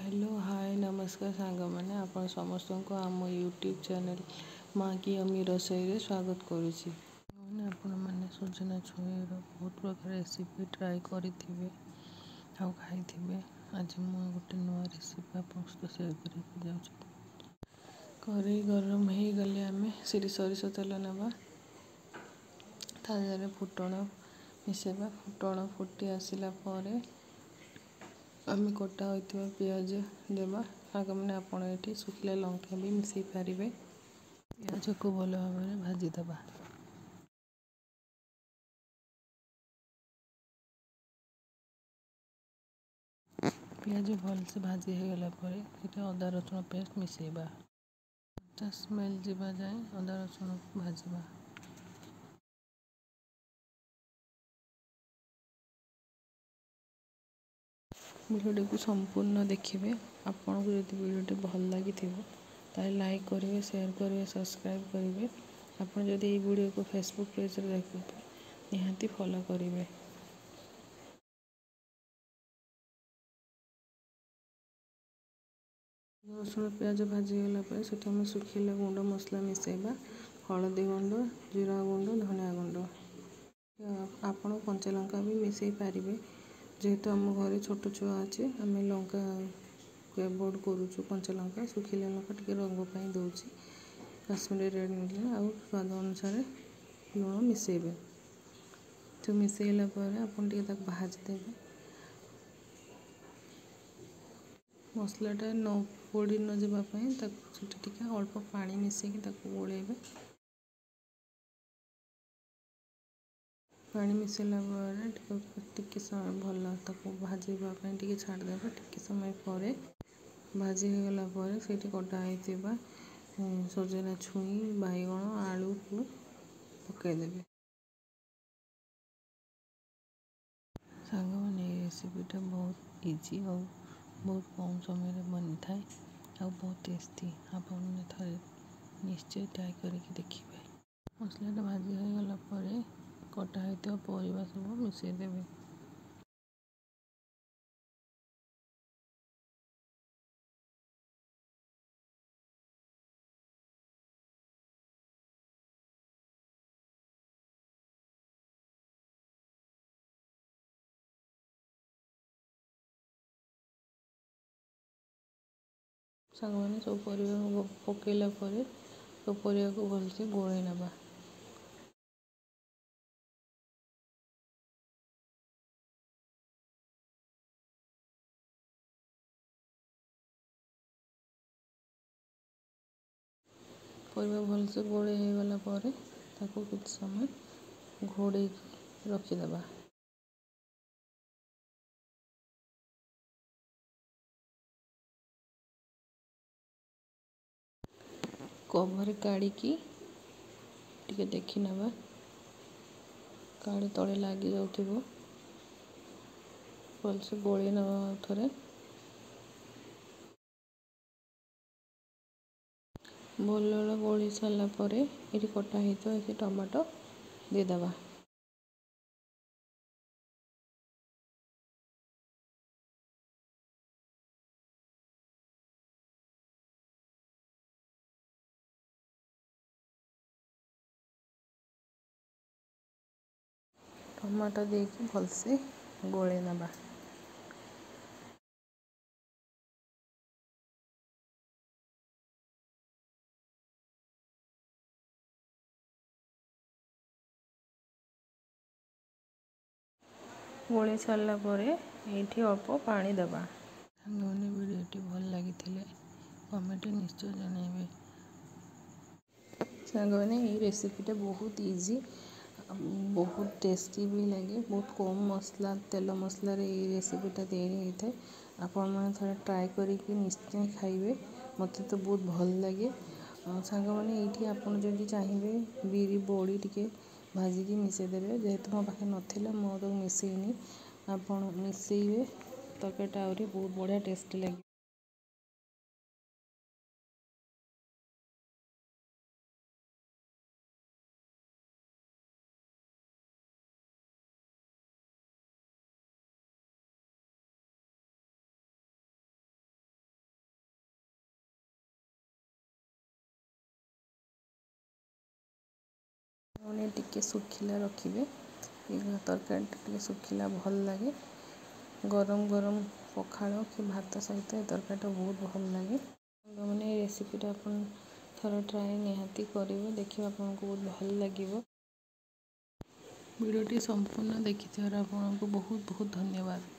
Hello hi नमस्कार सांग मैंने आपण समस्त को आम यूट्यूब चैनल माँ की अम्मी रोसई स्वागत करुच्ची मैंने आपण मैंने सजना छुईर बहुत प्रकार रेसिपी ट्राए करें खाई आज मुझे गोटे नुआ रेसिपी आप सेयार कर कड़े गरम हो गले आम सरिष तेल ना ताजा फुटण मिसेबा फुटण फुटी आसला आम कटा होता पियाज देवा आग मैंने आपड़ ये सुखिला लंका भी मिसई पारे पियाज को भल भाव भाजीदे पियाज भलसे भाजी हो गला अदा रसुण पेस्ट मिसेबा स्मेल जावा जाए अदा रसुण को भाजवा वीडियो को संपूर्ण देखिए आपन को जब वीडियो भल लगी लाइक करेंगे शेयर करेंगे सब्सक्राइब करेंगे आपन जब ये वीडियो को फेसबुक पेज देखिए निहाती फॉलो करेंगे। रसुण प्याज भाजी गला से सुखिला गुंड मसला मिसेबा हलदी गुंड जीरा गुंड धनिया गुंड आपण कंचा लंका भी मिसई पारे जेहेतु आम घर छोट छुआ अच्छे आम लंका एवॉइड करुचु कंचा लंका सुखिला लंका टी रंग दूसरी काश्मीरी रेड मिले आ स्वाद अनुसार लुण मिसेबे तो मिसेला आप भाजीदे मसलाटा न पोड़ी न जावाई अल्प पानी मिसेक गोलेबे पानी मिसेला टिके समय भल भाजवाई टे छाड़देवा टिके समय पर भाजी हो गला से कटा होता सजना छुई बैगण आलू को पकईदेवे सांग मैंने रेसिपीटा बहुत इजी और बहुत कम समय बनी थाए और बहुत टेस्टी आप थे निश्चय ट्राए करके देखिए मसलाटा भाजी हो गला कटा होता परिवा सब मिसेदेवे सांग मैंने सब परिवा पकईला सब परिवा को भलसे गोले नवा परिवा भलसे गोले हो गला कुछ समय घोड़े रखीदे कवर काढ़ी टिके देखी नवा काढ़ी तले लगी जाऊ भलसे गोले नवा थे भल गोली सारापर ये कटा होता टमाटो देदेबा टमाटो देकी भलसे गोले नवा गोले सारापर ये अल्प पानी दबा मैंने वीडियो भल लगी कमेंट निश्चय जनइबे सांग मैंने ये रेसिपीटा बहुत इजी बहुत टेस्टी भी लगे बहुत कम मसला तेल मसलार ये रेसिपीटा तैयारी होता है आपण मैंने थोड़ा ट्राए करके निश्चय खाइबे मत तो बहुत भल लगे सांग मैंने ये आपड़ जब चाहिए बिरी बड़ी टिके भाजिकी मिसेदेवे जेहेतु मो पाखे नाला मो तो मिसेनी आपण मिसेबे तरकारीटा आहरी बहुत बढ़िया टेस्टी लगे। ଟିକେ ଶୁଖିଲା ରଖିବେ। ତରକାରୀଟା ଟିକେ ଶୁଖିଲା ଭଲ ଲାଗେ। ଗରମ ଗରମ ପଖାଳ କି ଭାତ ସହିତ ଏ ତରକାରୀଟା ବହୁତ ଭଲ ଲାଗେ। ସାଙ୍ଗମାନେ ଏ ରେସିପିଟା ଆପଣ ଥରେ ଟ୍ରାଏ ନିହାତି କରିବେ, ଦେଖିବା ଆପଣଙ୍କୁ ବହୁତ ଭଲ ଲାଗିବ। ଭିଡ଼ିଓଟି ସମ୍ପୂର୍ଣ୍ଣ ଦେଖିଥିବାରୁ ଆପଣଙ୍କୁ ବହୁତ ବହୁତ ଧନ୍ୟବାଦ।